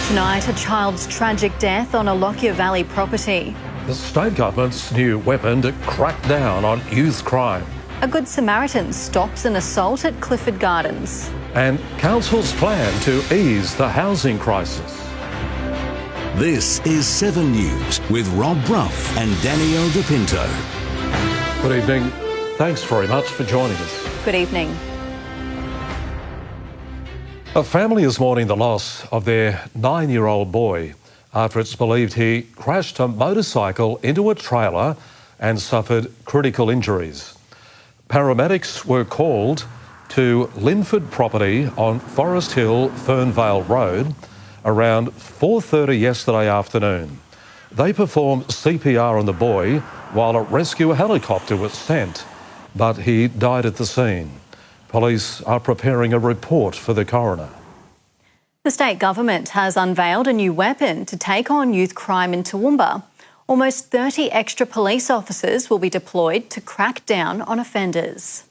Tonight, a child's tragic death on a Lockyer Valley property. The state government's new weapon to crack down on youth crime. A Good Samaritan stops an assault at Clifford Gardens. And council's plan to ease the housing crisis. This is 7 News with Rob Brough and Danielle De Pinto. Good evening. Thanks very much for joining us. Good evening. A family is mourning the loss of their 9-year-old boy after it's believed he crashed a motorcycle into a trailer and suffered critical injuries. Paramedics were called to Linford property on Forest Hill, Fernvale Road around 4:30 yesterday afternoon. They performed CPR on the boy while a rescue helicopter was sent, but he died at the scene. Police are preparing a report for the coroner. The state government has unveiled a new weapon to take on youth crime in Toowoomba. Almost 30 extra police officers will be deployed to crack down on offenders.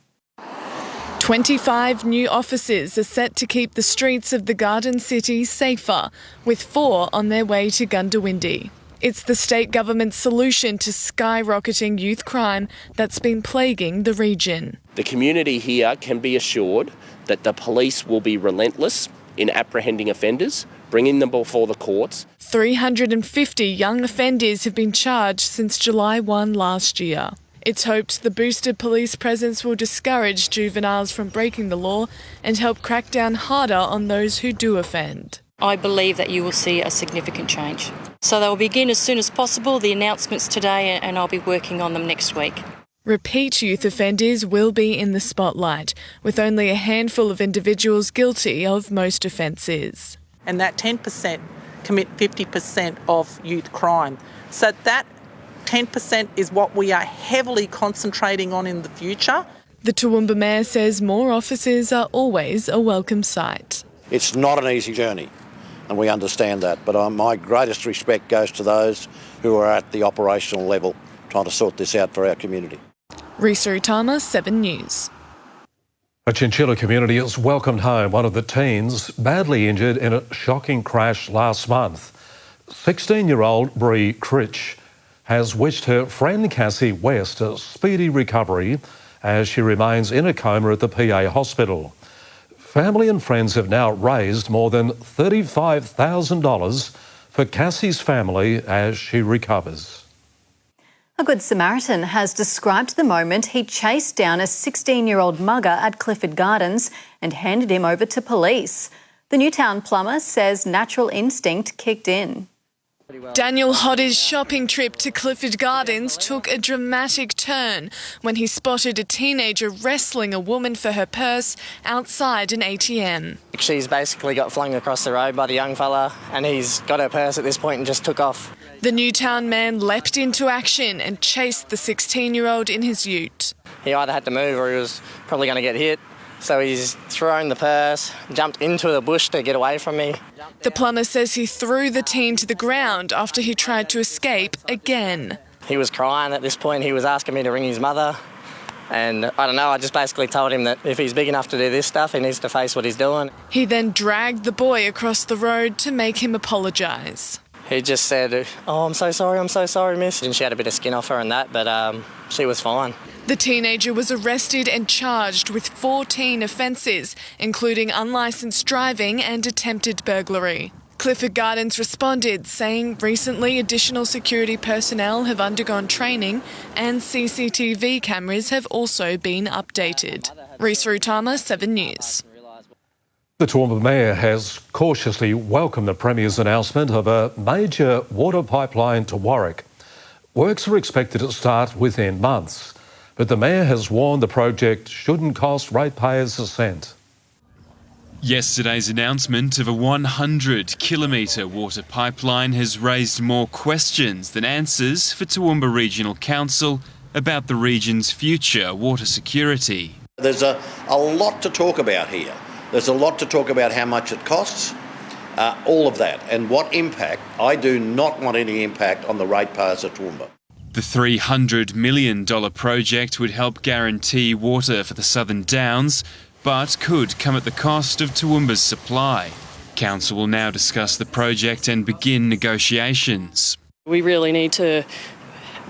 25 new officers are set to keep the streets of the Garden City safer, with 4 on their way to Gundawindi. It's the state government's solution to skyrocketing youth crime that's been plaguing the region. The community here can be assured that the police will be relentless in apprehending offenders, bringing them before the courts. 350 young offenders have been charged since July 1 last year. It's hoped the boosted police presence will discourage juveniles from breaking the law and help crack down harder on those who do offend. I believe that you will see a significant change. So they will begin as soon as possible, the announcements today, and I'll be working on them next week. Repeat youth offenders will be in the spotlight, with only a handful of individuals guilty of most offences. And that 10% commit 50% of youth crime. So that 10% is what we are heavily concentrating on in the future. The Toowoomba Mayor says more officers are always a welcome sight. It's not an easy journey, and we understand that, but my greatest respect goes to those who are at the operational level trying to sort this out for our community. Risa Utama, 7 News. A Chinchilla community has welcomed home one of the teens badly injured in a shocking crash last month. 16-year-old Bree Critch has wished her friend Cassie West a speedy recovery as she remains in a coma at the PA hospital. Family and friends have now raised more than $35,000 for Cassie's family as she recovers. A Good Samaritan has described the moment he chased down a 16-year-old mugger at Clifford Gardens and handed him over to police. The Newtown plumber says natural instinct kicked in. Daniel Hodder's shopping trip to Clifford Gardens took a dramatic turn when he spotted a teenager wrestling a woman for her purse outside an ATM. She's basically got flung across the road by the young fella, and he's got her purse at this point and just took off. The Newtown man leapt into action and chased the 16-year-old in his ute. He either had to move or he was probably going to get hit. So he's thrown the purse, jumped into the bush to get away from me. The plumber says he threw the teen to the ground after he tried to escape again. He was crying at this point. He was asking me to ring his mother. And I don't know, I just basically told him that if he's big enough to do this stuff, he needs to face what he's doing. He then dragged the boy across the road to make him apologise. He just said, "Oh, I'm so sorry, miss." And she had a bit of skin off her and that, but she was fine. The teenager was arrested and charged with 14 offences, including unlicensed driving and attempted burglary. Clifford Gardens responded, saying recently additional security personnel have undergone training and CCTV cameras have also been updated. Risa Utama, 7 News. The Toowoomba Mayor has cautiously welcomed the Premier's announcement of a major water pipeline to Warwick. Works are expected to start within months, but the Mayor has warned the project shouldn't cost ratepayers a cent. Yesterday's announcement of a 100-kilometre water pipeline has raised more questions than answers for Toowoomba Regional Council about the region's future water security. There's a lot to talk about here. There's a lot to talk about how much it costs, all of that, and what impact. I do not want any impact on the ratepayers of Toowoomba. The $300 million project would help guarantee water for the Southern Downs, but could come at the cost of Toowoomba's supply. Council will now discuss the project and begin negotiations. We really need to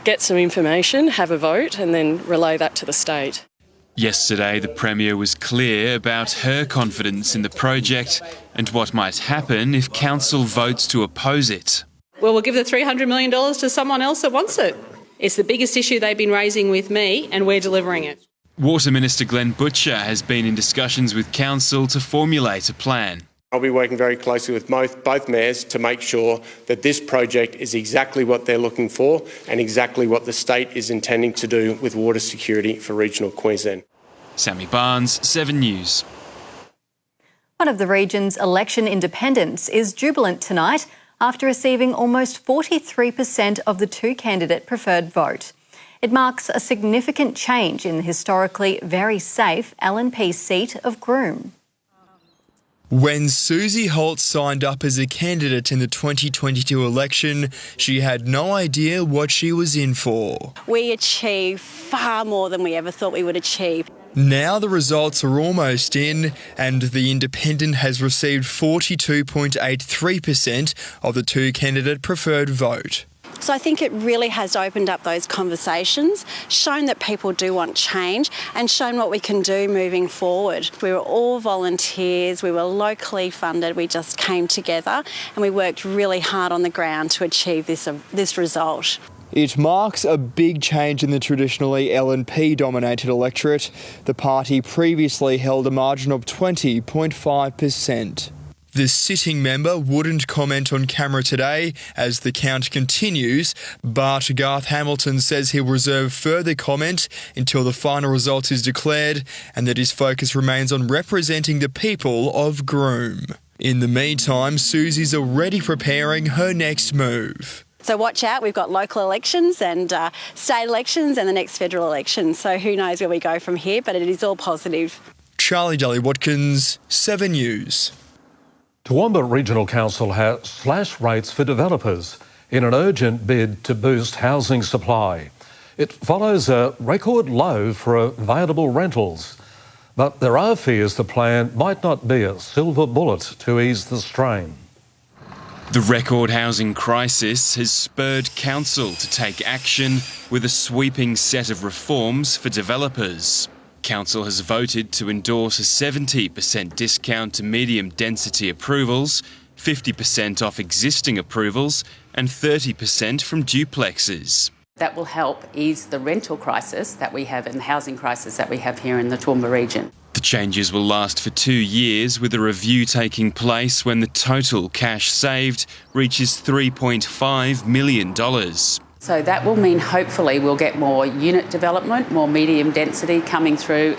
get some information, have a vote and then relay that to the state. Yesterday, the Premier was clear about her confidence in the project and what might happen if Council votes to oppose it. Well, we'll give the $300 million to someone else that wants it. It's the biggest issue they've been raising with me and we're delivering it. Water Minister Glenn Butcher has been in discussions with Council to formulate a plan. I'll be working very closely with both mayors to make sure that this project is exactly what they're looking for and exactly what the state is intending to do with water security for regional Queensland. Sammy Barnes, 7 News. One of the region's election independents is jubilant tonight after receiving almost 43% of the two-candidate preferred vote. It marks a significant change in the historically very safe LNP seat of Groom. When Susie Holt signed up as a candidate in the 2022 election, she had no idea what she was in for. We achieved far more than we ever thought we would achieve. Now the results are almost in, and the independent has received 42.83% of the two-candidate preferred vote. So I think it really has opened up those conversations, shown that people do want change and shown what we can do moving forward. We were all volunteers, we were locally funded, we just came together and we worked really hard on the ground to achieve this result. It marks a big change in the traditionally LNP-dominated electorate. The party previously held a margin of 20.5%. The sitting member wouldn't comment on camera today as the count continues, but Garth Hamilton says he'll reserve further comment until the final result is declared and that his focus remains on representing the people of Groom. In the meantime, Susie's already preparing her next move. So watch out, we've got local elections and state elections and the next federal election. So who knows where we go from here, but it is all positive. Charlie Daly-Watkins, 7 News. Toowoomba Regional Council has slashed rates for developers in an urgent bid to boost housing supply. It follows a record low for available rentals. But there are fears the plan might not be a silver bullet to ease the strain. The record housing crisis has spurred Council to take action with a sweeping set of reforms for developers. Council has voted to endorse a 70% discount to medium density approvals, 50% off existing approvals and 30% from duplexes. That will help ease the rental crisis that we have and the housing crisis that we have here in the Toowoomba region. The changes will last for 2 years, with a review taking place when the total cash saved reaches $3.5 million. So that will mean hopefully we'll get more unit development, more medium density coming through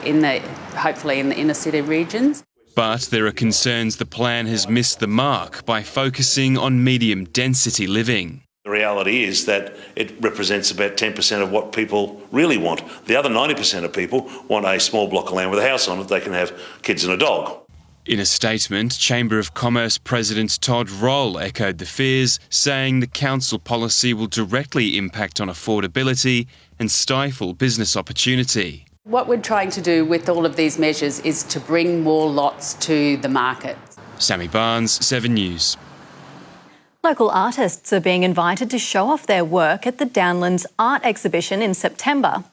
hopefully in the inner city regions. But there are concerns the plan has missed the mark by focusing on medium density living. The reality is that it represents about 10% of what people really want. The other 90% of people want a small block of land with a house on it they can have kids and a dog. In a statement, Chamber of Commerce President Todd Roll echoed the fears, saying the council policy will directly impact on affordability and stifle business opportunity. What we're trying to do with all of these measures is to bring more lots to the market. Sammy Barnes, 7 News. Local artists are being invited to show off their work at the Downlands Art Exhibition in September.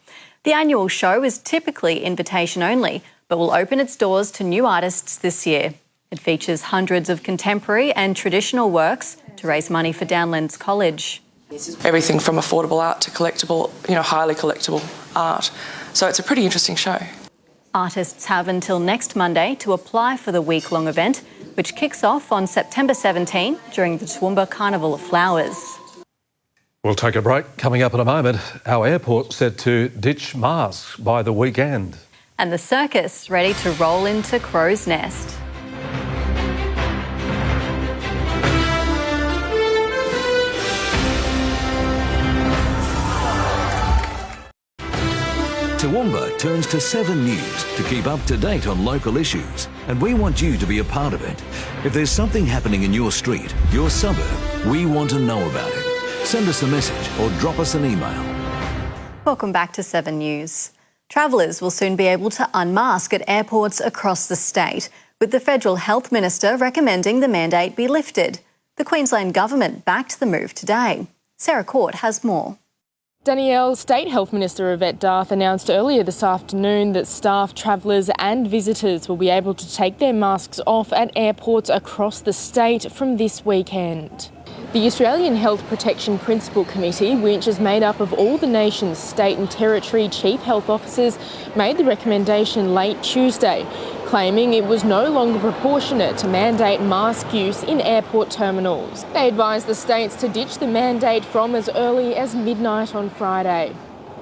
The annual show is typically invitation only, but will open its doors to new artists this year. It features hundreds of contemporary and traditional works to raise money for Downlands College. Everything from affordable art to collectible, highly collectible art. So it's a pretty interesting show. Artists have until next Monday to apply for the week-long event, which kicks off on September 17 during the Toowoomba Carnival of Flowers. We'll take a break. Coming up in a moment, our airport set to ditch masks by the weekend. And the circus ready to roll into Crow's Nest. Toowoomba turns to 7 News to keep up to date on local issues, and we want you to be a part of it. If there's something happening in your street, your suburb, we want to know about it. Send us a message or drop us an email. Welcome back to 7 News. Travellers will soon be able to unmask at airports across the state, with the Federal Health Minister recommending the mandate be lifted. The Queensland Government backed the move today. Sarah Court has more. Danielle, State Health Minister Yvette D'Arth announced earlier this afternoon that staff, travellers and visitors will be able to take their masks off at airports across the state from this weekend. The Australian Health Protection Principal Committee, which is made up of all the nation's state and territory chief health officers, made the recommendation late Tuesday, claiming it was no longer proportionate to mandate mask use in airport terminals. They advised the states to ditch the mandate from as early as midnight on Friday.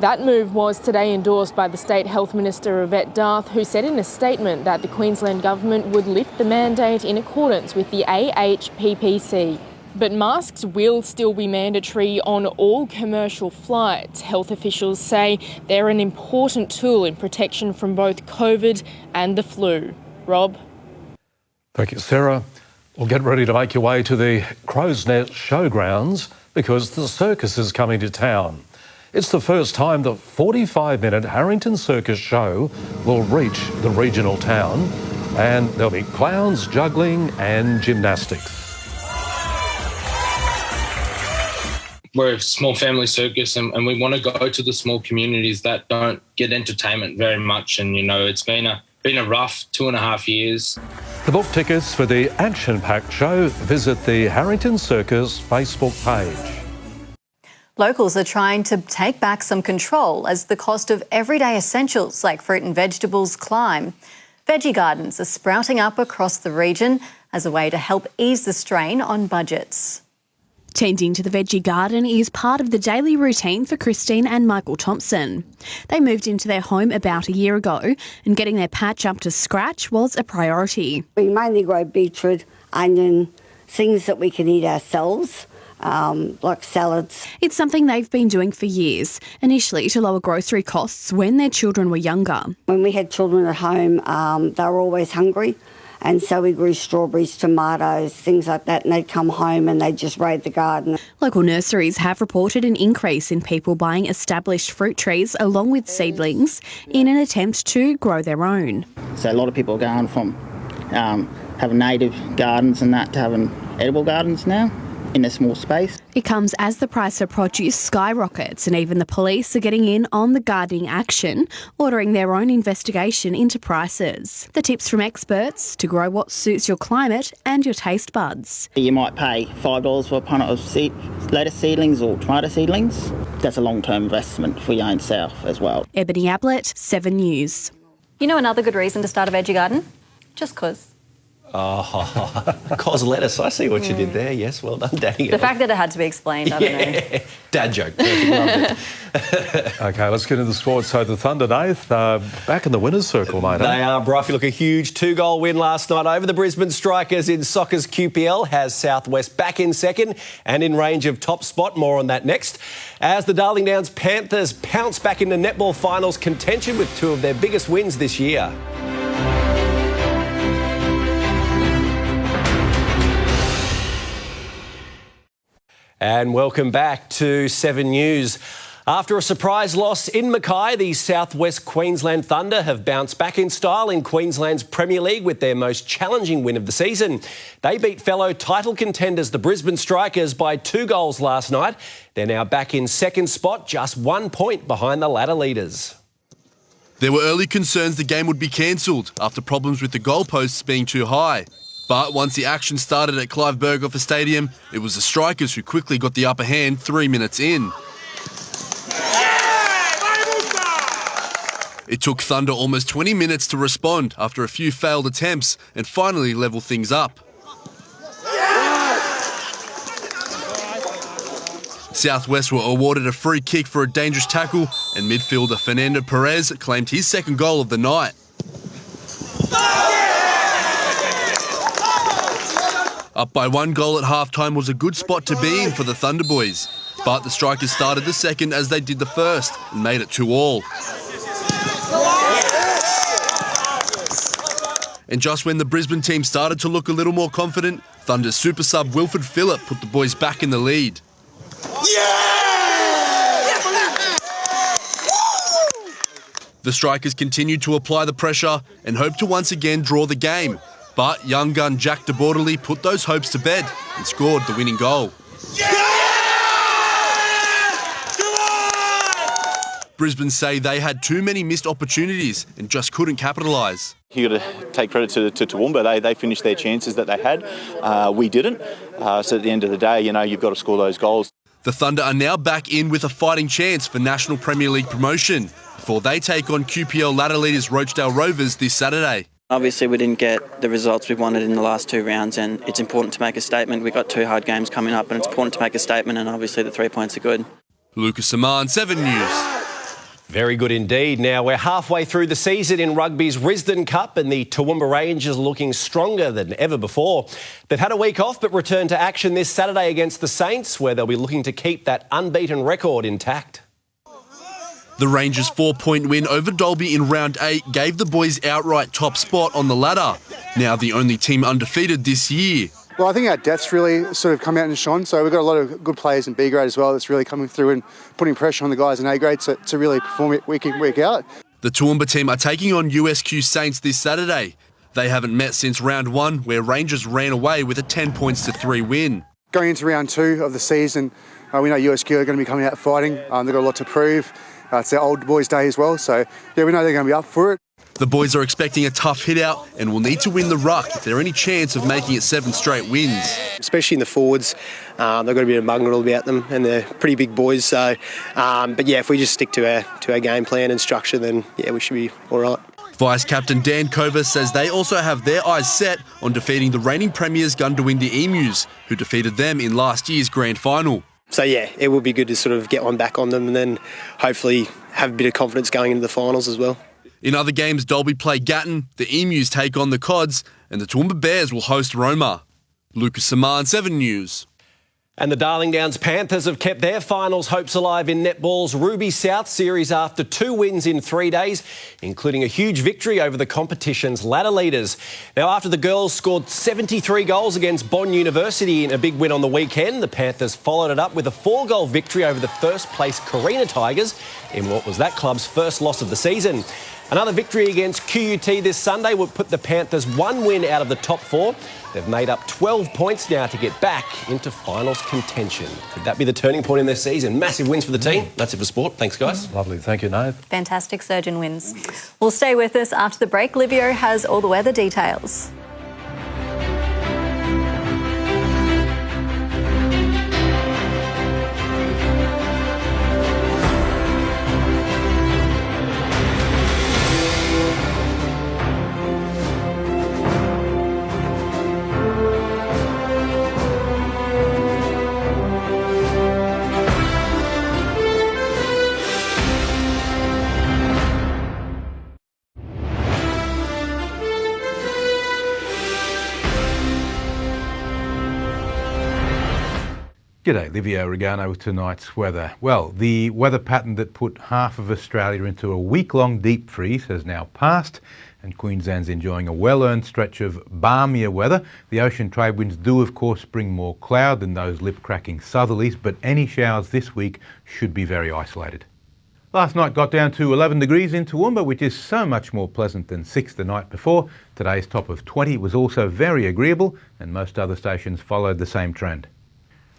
That move was today endorsed by the State Health Minister Yvette D'Arth, who said in a statement that the Queensland Government would lift the mandate in accordance with the AHPPC. But masks will still be mandatory on all commercial flights. Health officials say they're an important tool in protection from both COVID and the flu. Rob? Thank you, Sarah. Well, get ready to make your way to the Crow's Nest Showgrounds because the circus is coming to town. It's the first time the 45-minute Harrington Circus show will reach the regional town, and there'll be clowns, juggling and gymnastics. We're a small family circus and we want to go to the small communities that don't get entertainment very much. And, you know, it's been a rough 2.5 years. To book tickets for the action-packed show, visit the Harrington Circus Facebook page. Locals are trying to take back some control as the cost of everyday essentials like fruit and vegetables climb. Veggie gardens are sprouting up across the region as a way to help ease the strain on budgets. Tending to the veggie garden is part of the daily routine for Christine and Michael Thompson. They moved into their home about a year ago and getting their patch up to scratch was a priority. We mainly grow beetroot, onion, things that we can eat ourselves, like salads. It's something they've been doing for years, initially to lower grocery costs when their children were younger. When we had children at home, they were always hungry. And so we grew strawberries, tomatoes, things like that, and they'd come home and they'd just raid the garden. Local nurseries have reported an increase in people buying established fruit trees along with seedlings in an attempt to grow their own. So a lot of people are going from having native gardens and that to having edible gardens now in a small space. It comes as the price of produce skyrockets and even the police are getting in on the gardening action, ordering their own investigation into prices. The tips from experts to grow what suits your climate and your taste buds. You might pay $5 for a punnet of lettuce seedlings or tomato seedlings. That's a long-term investment for your own self as well. Ebony Ablett, 7 News. You know another good reason to start a veggie garden? Just 'cause. Oh, cos lettuce. I see what you did there. Yes, well done, Daniel. The fact that it had to be explained, I don't know. Dad joke. Perfect, loved it. OK, let's get into the sports. So the Thunder, Nath, back in the winners' circle, mate. They are, Bryfy. Look, a huge 2-goal win last night over the Brisbane Strikers in soccer's QPL has Southwest back in second and in range of top spot. More on that next. As the Darling Downs Panthers pounce back into netball finals contention with 2 of their biggest wins this year. And welcome back to 7 News. After a surprise loss in Mackay, the Southwest Queensland Thunder have bounced back in style in Queensland's Premier League with their most challenging win of the season. They beat fellow title contenders, the Brisbane Strikers, by 2 goals last night. They're now back in second spot, just 1 point behind the ladder leaders. There were early concerns the game would be cancelled after problems with the goalposts being too high. But once the action started at Clive Berghofer Stadium, it was the Strikers who quickly got the upper hand 3 minutes in. It took Thunder almost 20 minutes to respond after a few failed attempts and finally level things up. Southwest were awarded a free kick for a dangerous tackle and midfielder Fernando Perez claimed his second goal of the night. Up by 1 goal at half-time was a good spot to be in for the Thunder boys. But the Strikers started the second as they did the first and made it 2-2. And just when the Brisbane team started to look a little more confident, Thunder's super sub Wilfred Phillip put the boys back in the lead. The Strikers continued to apply the pressure and hoped to once again draw the game. But young gun Jack de Bordeley put those hopes to bed and scored the winning goal. Brisbane say they had too many missed opportunities and just couldn't capitalise. You got to take credit to Toowoomba. They finished their chances that they had. We didn't. So at the end of the day, you've got to score those goals. The Thunder are now back in with a fighting chance for National Premier League promotion before they take on QPL ladder leaders Rochdale Rovers this Saturday. Obviously, we didn't get the results we wanted in the last 2 rounds, and it's important to make a statement. We've got 2 hard games coming up, and it's important to make a statement, and obviously the 3 points are good. Lucas Saman, 7 News. Very good indeed. Now we're halfway through the season in rugby's Risdon Cup and the Toowoomba Rangers looking stronger than ever before. They've had a week off but return to action this Saturday against the Saints, where they'll be looking to keep that unbeaten record intact. The Rangers' 4-point win over Dalby in round 8 gave the boys outright top spot on the ladder. Now the only team undefeated this year. Well, I think our depth's really sort of come out and shone. So we've got a lot of good players in B grade as well that's really coming through and putting pressure on the guys in A grade to really perform it week in, week out. The Toowoomba team are taking on USQ Saints this Saturday. They haven't met since round 1, where Rangers ran away with a 10-3 win. Going into round 2 of the season, we know USQ are going to be coming out fighting. They've got a lot to prove. It's their old boys' day as well. So, yeah, we know they're going to be up for it. The boys are expecting a tough hit-out and will need to win the ruck if there are any chance of making it 7 straight wins. Especially in the forwards, they've got a bit of bungle about them and they're pretty big boys. So, but yeah, if we just stick to our game plan and structure, then yeah, we should be all right. Vice-Captain Dan Cover says they also have their eyes set on defeating the reigning premiers Gundawindi Emus, who defeated them in last year's grand final. So yeah, it would be good to sort of get one back on them and then hopefully have a bit of confidence going into the finals as well. In other games, Dalby play Gatton, the Emus take on the Cods, and the Toowoomba Bears will host Roma. Lucas Saman, 7 News. And the Darling Downs Panthers have kept their finals hopes alive in netball's Ruby South series after 2 wins in 3 days, including a huge victory over the competition's ladder leaders. Now, after the girls scored 73 goals against Bond University in a big win on the weekend, the Panthers followed it up with a 4-goal victory over the first-place Carina Tigers in what was that club's first loss of the season. Another victory against QUT this Sunday would put the Panthers 1 win out of the top 4. They've made up 12 points now to get back into finals contention. Could that be the turning point in their season? Massive wins for the team. That's it for sport. Thanks, guys. Lovely. Thank you, Nave. Fantastic surgeon wins. We'll stay with us after the break. Livio has all the weather details. G'day, Livio Regano with tonight's weather. Well, the weather pattern that put half of Australia into a week-long deep freeze has now passed, and Queensland's enjoying a well-earned stretch of balmier weather. The ocean trade winds do, of course, bring more cloud than those lip-cracking southerlies, but any showers this week should be very isolated. Last night got down to 11 degrees in Toowoomba, which is so much more pleasant than 6 the night before. Today's top of 20 was also very agreeable, and most other stations followed the same trend.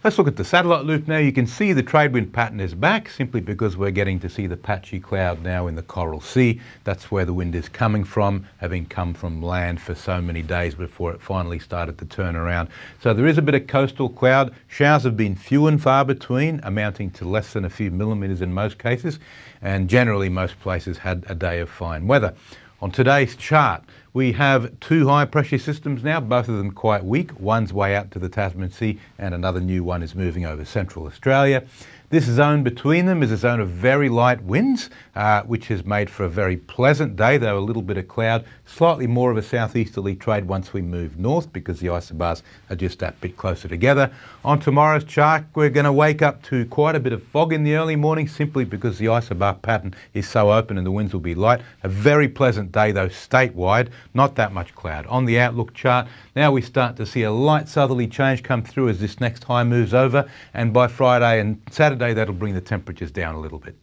Let's look at the satellite loop now. You can see the trade wind pattern is back simply because we're getting to see the patchy cloud now in the Coral Sea. That's where the wind is coming from, having come from land for so many days before it finally started to turn around. So there is a bit of coastal cloud. Showers have been few and far between, amounting to less than a few millimetres in most cases, and generally most places had a day of fine weather. On today's chart, we have 2 high pressure systems now, both of them quite weak. One's way out to the Tasman Sea and another new one is moving over Central Australia. This zone between them is a zone of very light winds, which has made for a very pleasant day, though a little bit of cloud, slightly more of a southeasterly trade once we move north because the isobars are just that bit closer together. On tomorrow's chart, we're going to wake up to quite a bit of fog in the early morning simply because the isobar pattern is so open and the winds will be light. A very pleasant day though statewide, not that much cloud. On the outlook chart, now we start to see a light southerly change come through as this next high moves over, and by Friday and Saturday that'll bring the temperatures down a little bit.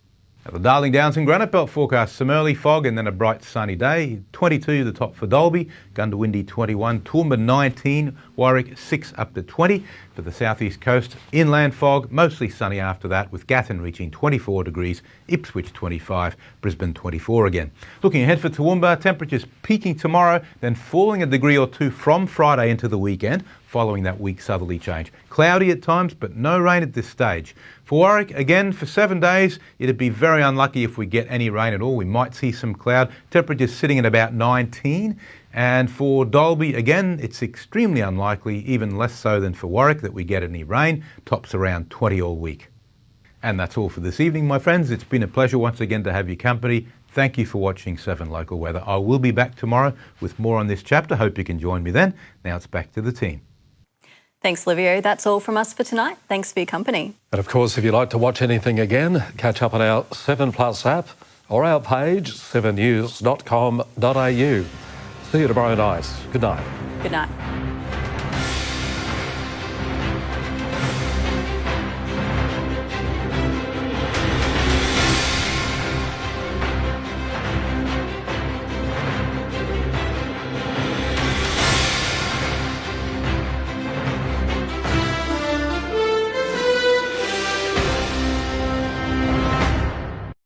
At the Darling Downs and Granite Belt forecast, some early fog and then a bright sunny day. 22 the top for Dalby, Gundawindi 21, Toowoomba 19, Warwick 6 up to 20. For the southeast coast, inland fog, mostly sunny after that, with Gatton reaching 24 degrees, Ipswich 25, Brisbane 24 again. Looking ahead for Toowoomba, temperatures peaking tomorrow, then falling a degree or two from Friday into the weekend, following that weak southerly change. Cloudy at times, but no rain at this stage. For Warwick, again, for 7 days, it'd be very unlucky if we get any rain at all. We might see some cloud. Temperatures sitting at about 19. And for Dalby, again, it's extremely unlikely, even less so than for Warwick, that we get any rain. Tops around 20 all week. And that's all for this evening, my friends. It's been a pleasure once again to have your company. Thank you for watching 7 Local Weather. I will be back tomorrow with more on this chapter. Hope you can join me then. Now it's back to the team. Thanks, Livio. That's all from us for tonight. Thanks for your company. And of course, if you'd like to watch anything again, catch up on our 7 Plus app or our page, 7news.com.au. See you tomorrow night. Good night. Good night.